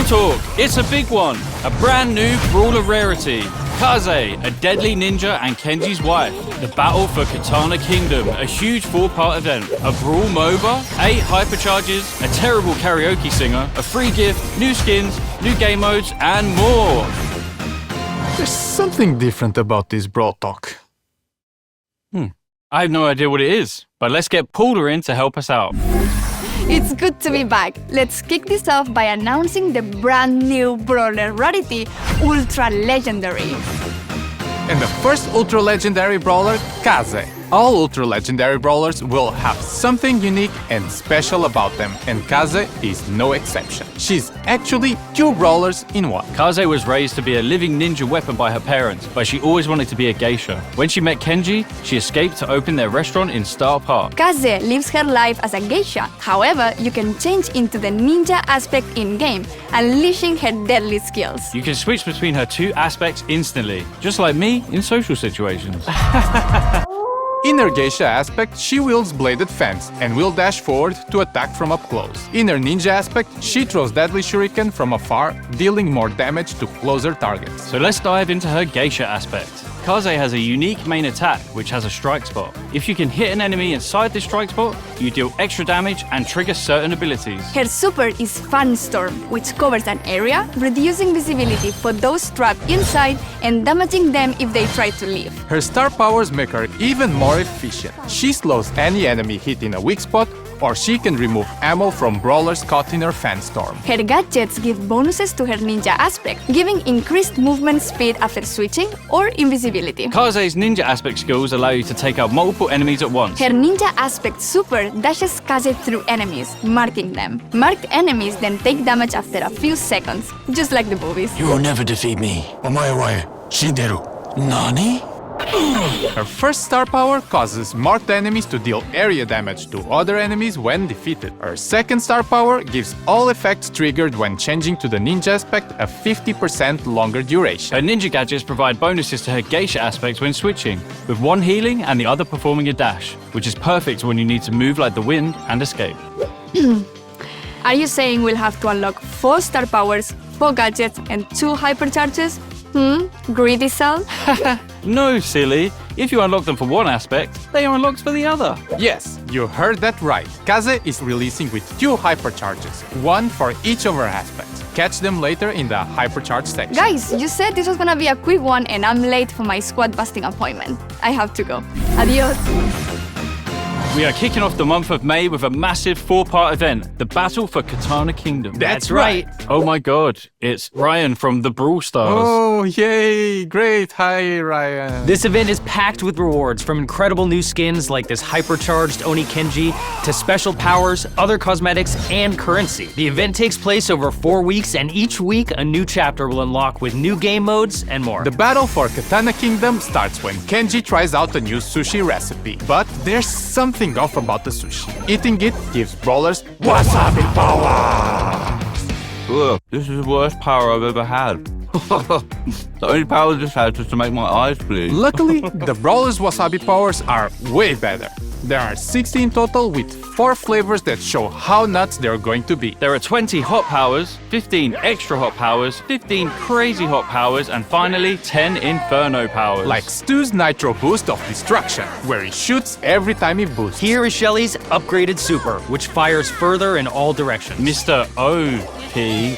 Talk, it's a big one. A brand new brawler rarity. Kaze, a deadly ninja and Kenji's wife. The battle for Katana Kingdom, a huge 4-part event. A brawl MOBA, 8 hypercharges, a terrible karaoke singer, a free gift, new skins, new game modes, and more. There's something different about this Brawl Talk. I have no idea what it is, but let's get Paula in to help us out. It's good to be back. Let's kick this off by announcing the brand new brawler rarity, Ultra Legendary. And the first Ultra Legendary Brawler, Kaze. All Ultra Legendary Brawlers will have something unique and special about them, and Kaze is no exception. She's actually 2 brawlers in one. Kaze was raised to be a living ninja weapon by her parents, but she always wanted to be a geisha. When she met Kenji, she escaped to open their restaurant in Star Park. Kaze lives her life as a geisha. However, you can change into the ninja aspect in-game, unleashing her deadly skills. You can switch between her 2 aspects instantly, just like me in social situations. In her geisha aspect, she wields bladed fans and will dash forward to attack from up close. In her ninja aspect, she throws deadly shuriken from afar, dealing more damage to closer targets. So let's dive into her geisha aspect. Kaze has a unique main attack, which has a strike spot. If you can hit an enemy inside this strike spot, you deal extra damage and trigger certain abilities. Her super is Fan Storm, which covers an area, reducing visibility for those trapped inside and damaging them if they try to leave. Her star powers make her even more efficient. She slows any enemy hit in a weak spot, or she can remove ammo from brawlers caught in her fan storm. Her gadgets give bonuses to her ninja aspect, giving increased movement speed after switching or invisibility. Kaze's ninja aspect skills allow you to take out multiple enemies at once. Her ninja aspect super dashes Kaze through enemies, marking them. Marked enemies then take damage after a few seconds, just like the movies. You will never defeat me. Omae wa shinderu. Nani? Her first star power causes marked enemies to deal area damage to other enemies when defeated. Her second star power gives all effects triggered when changing to the ninja aspect a 50% longer duration. Her ninja gadgets provide bonuses to her geisha aspect when switching, with one healing and the other performing a dash, which is perfect when you need to move like the wind and escape. Are you saying we'll have to unlock 4 star powers, 4 gadgets, and 2 hypercharges? Greedy soul? No, silly. If you unlock them for one aspect, they are unlocked for the other. Yes, you heard that right. Kaze is releasing with 2 hypercharges, 1 for each of her aspects. Catch them later in the hypercharge section. Guys, you said this was gonna be a quick one and I'm late for my squad busting appointment. I have to go. Adios. We are kicking off the month of May with a massive 4-part event, the Battle for Katana Kingdom. That's right. Oh my god, it's Ryan from the Brawl Stars. Oh, yay! Great. Hi, Ryan. This event is packed with rewards, from incredible new skins like this hypercharged Oni Kenji to special powers, other cosmetics, and currency. The event takes place over 4 weeks, and each week a new chapter will unlock with new game modes and more. The battle for Katana Kingdom starts when Kenji tries out a new sushi recipe. But there's something off about the sushi. Eating it gives brawlers wasabi power! Look, this is the worst power I've ever had. The only power this has is to make my eyes bleed. Luckily, the brawlers' wasabi powers are way better. There are 60 in total with 4 flavors that show how nuts they're going to be. There are 20 hot powers, 15 extra hot powers, 15 crazy hot powers, and finally 10 inferno powers. Like Stu's Nitro Boost of Destruction, where he shoots every time he boosts. Here is Shelly's upgraded super, which fires further in all directions. Mr. OP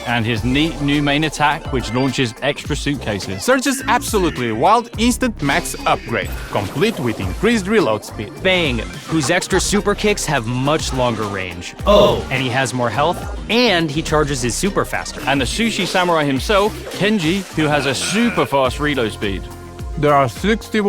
and his neat new main attack, which launches extra suitcases. Surge's absolutely wild instant max upgrade, complete with increased reload speed. Bang, whose extra super kicks have much longer range. Oh, and he has more health, and he charges his super faster. And the sushi samurai himself, Kenji, who has a super fast reload speed. There are 60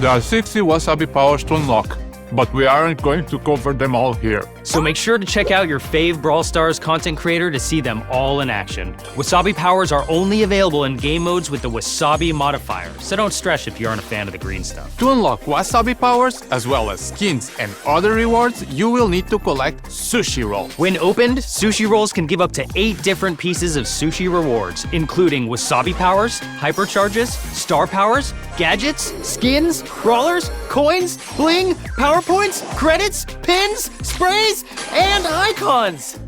wasabi powers to unlock, but we aren't going to cover them all here. So make sure to check out your fave Brawl Stars content creator to see them all in action. Wasabi powers are only available in game modes with the Wasabi modifier, so don't stress if you aren't a fan of the green stuff. To unlock wasabi powers, as well as skins and other rewards, you will need to collect sushi rolls. When opened, sushi rolls can give up to 8 different pieces of sushi rewards, including wasabi powers, hypercharges, star powers, gadgets, skins, brawlers, coins, bling, power points, credits, pins, sprays, abilities and icons!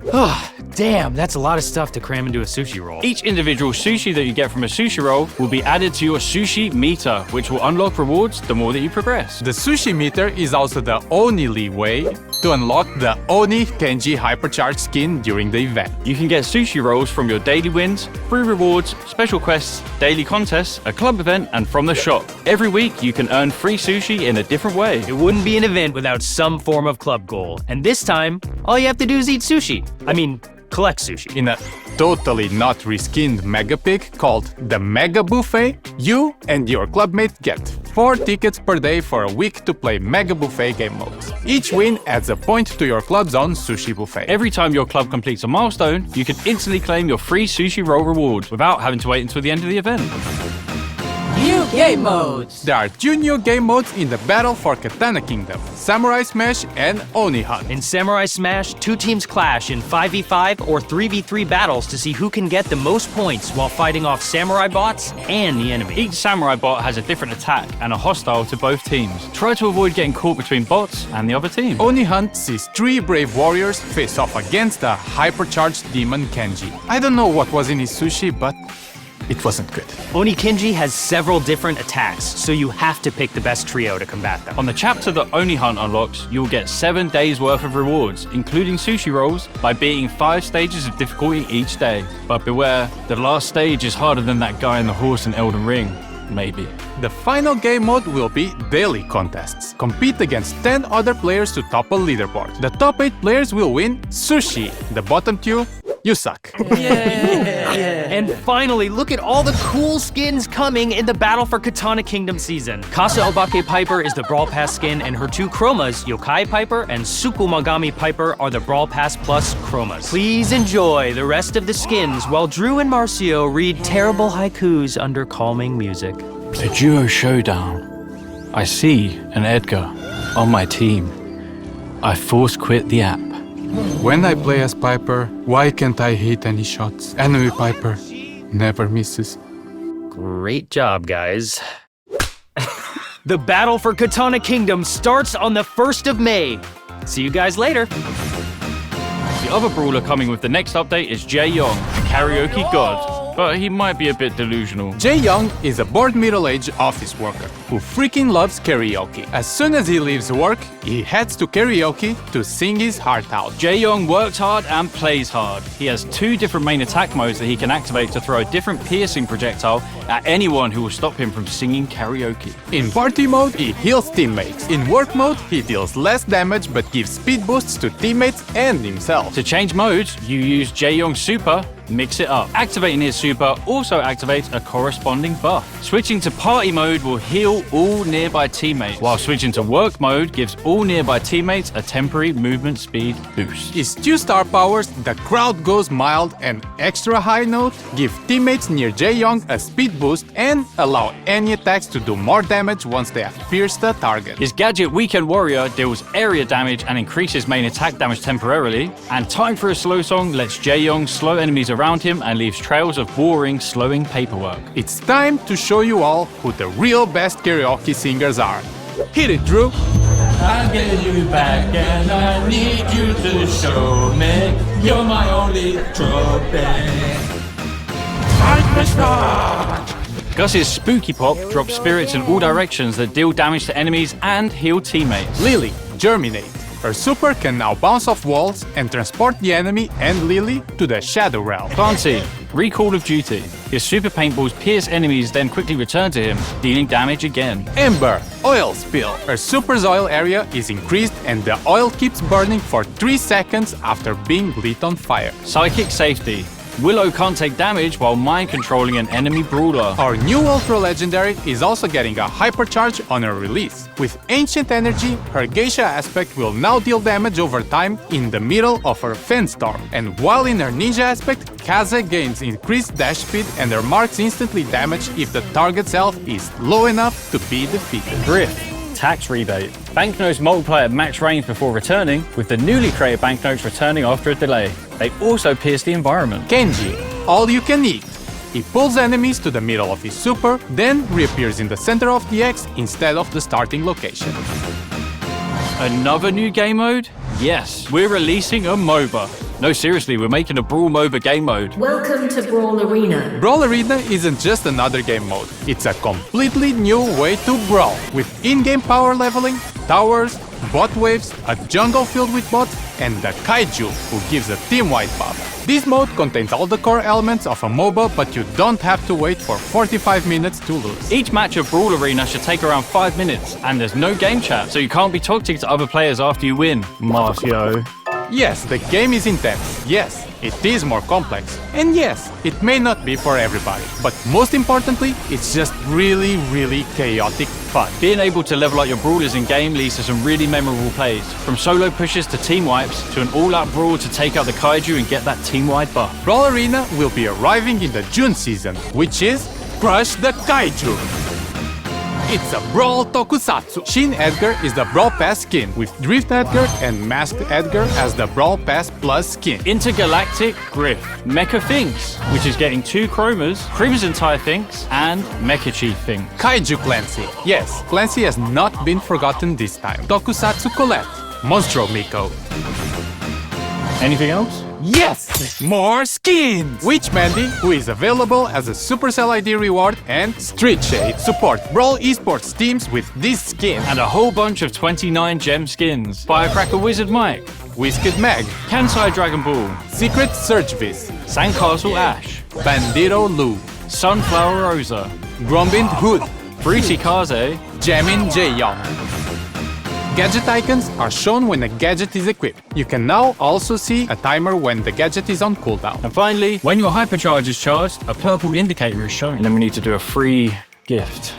Damn, that's a lot of stuff to cram into a sushi roll. Each individual sushi that you get from a sushi roll will be added to your sushi meter, which will unlock rewards the more that you progress. The sushi meter is also the only way to unlock the Oni Kenji hypercharged skin during the event. You can get sushi rolls from your daily wins, free rewards, special quests, daily contests, a club event, and from the shop. Every week, you can earn free sushi in a different way. It wouldn't be an event without some form of club goal. And this time, all you have to do is eat sushi. I mean, collect sushi. In a totally not reskinned mega pick called the Mega Buffet, you and your clubmate get 4 tickets per day for a week to play Mega Buffet game modes. Each win adds a point to your club's own sushi buffet. Every time your club completes a milestone, you can instantly claim your free sushi roll rewards without having to wait until the end of the event. New game modes. There are 2 new game modes in the battle for Katana Kingdom: Samurai Smash and Oni Hunt. In Samurai Smash, 2 teams clash in 5v5 or 3v3 battles to see who can get the most points while fighting off samurai bots and the enemy. Each samurai bot has a different attack and are hostile to both teams. Try to avoid getting caught between bots and the other team. Oni Hunt sees 3 brave warriors face off against a hypercharged demon Kenji. I don't know what was in his sushi, but it wasn't good. Oni Kenji has several different attacks, so you have to pick the best trio to combat them. On the chapter that Oni Hunt unlocks, you'll get 7 days worth of rewards, including sushi rolls, by beating 5 stages of difficulty each day. But beware, the last stage is harder than that guy in the horse in Elden Ring. Maybe. The final game mode will be daily contests. Compete against 10 other players to topple leaderboard. The top 8 players will win sushi. The bottom 2, you suck. And finally, look at all the cool skins coming in the Battle for Katana Kingdom season. Kasa Obake Piper is the Brawl Pass skin, and her 2 chromas, Yokai Piper and Tsukumagami Piper, are the Brawl Pass Plus chromas. Please enjoy the rest of the skins while Drew and Marcio read terrible haikus under calming music. A duo showdown. I see an Edgar on my team. I force quit the app. When I play as Piper, why can't I hit any shots? Enemy Piper never misses. Great job, guys. The Battle for Katana Kingdom starts on the 1st of May. See you guys later. The other brawler coming with the next update is Jae Young, a karaoke god. But he might be a bit delusional. Jae Young is a bored middle-aged office worker who freaking loves karaoke. As soon as he leaves work, he heads to karaoke to sing his heart out. Jae Young works hard and plays hard. He has 2 different main attack modes that he can activate to throw a different piercing projectile at anyone who will stop him from singing karaoke. In party mode, he heals teammates. In work mode, he deals less damage but gives speed boosts to teammates and himself. To change modes, you use Jae Young's super, mix it up. Activating his super also activates a corresponding buff. Switching to party mode will heal all nearby teammates, while switching to work mode gives all nearby teammates a temporary movement speed boost. His 2 star powers, the crowd goes mild and extra high note, give teammates near Jae Young a speed boost and allow any attacks to do more damage once they have pierced the target. His gadget Weekend Warrior deals area damage and increases main attack damage temporarily, and Time for a Slow Song lets Jae Young slow enemies around him and leaves trails of boring, slowing paperwork. It's time to show you all who the real best karaoke singers are. Hit it, Drew! I'll get you back and I need you to show me you're my only trophy. Gus's Spooky Pop drops spirits in all directions that deal damage to enemies and heal teammates. Lily, Germinate. Her super can now bounce off walls and transport the enemy and Lily to the Shadow Realm. Clancy, Recall of Duty. His super paintballs pierce enemies, then quickly return to him, dealing damage again. Ember, Oil Spill. Her super's oil area is increased and the oil keeps burning for 3 seconds after being lit on fire. Psychic Safety. Willow can't take damage while mind controlling an enemy brawler. Our new Ultra Legendary is also getting a hypercharge on her release. With Ancient Energy, her Geisha aspect will now deal damage over time in the middle of her Fen Storm. And while in her Ninja aspect, Kaze gains increased dash speed and her marks instantly damage if the target's health is low enough to be defeated. Drift. Tax rebate. Banknotes multiply at max range before returning, with the newly created banknotes returning after a delay. They also pierce the environment. Kenji, All You Can Eat. He pulls enemies to the middle of his super, then reappears in the center of the X instead of the starting location. Another new game mode? Yes, we're releasing a MOBA. No, seriously, we're making a Brawl MOBA game mode. Welcome to Brawl Arena. Brawl Arena isn't just another game mode. It's a completely new way to brawl, with in-game power leveling, towers, bot waves, a jungle filled with bots, and the Kaiju, who gives a team-wide buff. This mode contains all the core elements of a MOBA, but you don't have to wait for 45 minutes to lose. Each match of Brawl Arena should take around 5 minutes, and there's no game chat, so you can't be toxic to other players after you win. Marcio. Yes, the game is intense. Yes, it is more complex. And yes, it may not be for everybody. But most importantly, it's just really, really chaotic fun. Being able to level up your brawlers in-game leads to some really memorable plays. From solo pushes to team wipes, to an all-out brawl to take out the Kaiju and get that team-wide buff. Brawl Arena will be arriving in the June season, which is Crush the Kaiju. It's a Brawl Tokusatsu. Shin Edgar is the Brawl Pass skin, with Drift Edgar and Masked Edgar as the Brawl Pass Plus skin. Intergalactic Griff, Mecha Finks, which is getting 2 chromas, Crimson Tide Finks, and Mecha Chief Finks. Kaiju Clancy. Yes, Clancy has not been forgotten this time. Tokusatsu Colette. Monstro Miko. Anything else? Yes! More skins! Witch Mandy, who is available as a Supercell ID reward, and Street Shade. Support Brawl esports teams with this skin. And a whole bunch of 29 gem skins. Firecracker Wizard Mike, Whisked Meg, Kansai Dragon Ball, Secret Surge Viz, Sandcastle Ash, Bandito Lu, Sunflower Rosa, Grombind Hood, Fruity Kaze, Jamin Jaeyoung. Gadget icons are shown when a gadget is equipped. You can now also see a timer when the gadget is on cooldown. and finally, when your hypercharge is charged, a purple indicator is shown. And then we need to do a free gift.